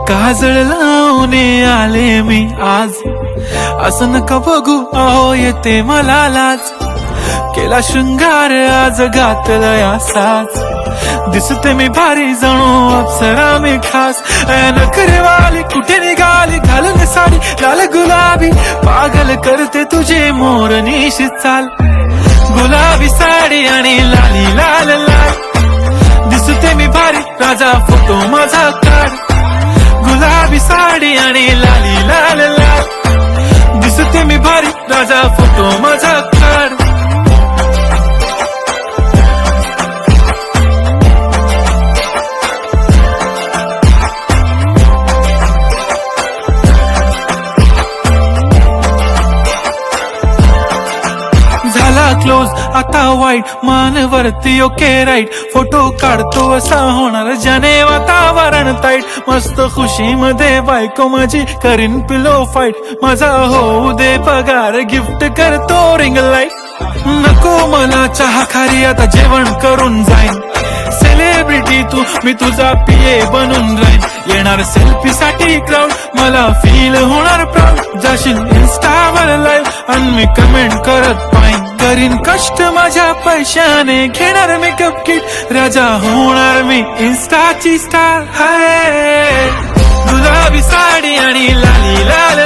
काजळ लावून आले मी आज, असं नका बघू अहो येते मला लाज. केला शृंगार आज घातला साज, दिसते मी भारी जणू अप्सरा मी खास. नखरेवाली कुठे निघाली घालून साडी लाल गुलाबी, पागल करते तुझे मोरनीशी चाल. गुलाबी साडी आणि लाली लाल लाल, दिसते मी भारी राजा फोटो माझा काढ. गुलाबी साडी आणि लाली लाल लाल, दिसते मी भारी राजा फोटो माझा काढ. झाला क्लोज आता वाईट, मानवरती ओके राईट. फोटो काढतो असा होणार ज्याने वातावरण ताईट. मस्त खुशी मध्ये बायको माझी करीन पिलो फाईट. माझा होऊ दे पगार गिफ्ट करतो रिंग लाईट. नको मला चहा खारी आता जेवण करून जाईन. सेलिब्रिटी तू मी तुझा पिये बनून राहीन. येणार सेल्फी साठी क्राऊड मला फील होणार प्राऊड. जाशील इन्स्टावर लाईव्ह आणि मी कमेंट करत पाहिन. करीन कष्ट माझ्या पैशाने घेणार मेकअप किट. राजा होणार मी इन्स्टाची स्टार. हाय गुलाबी साडी आणि लाली लाल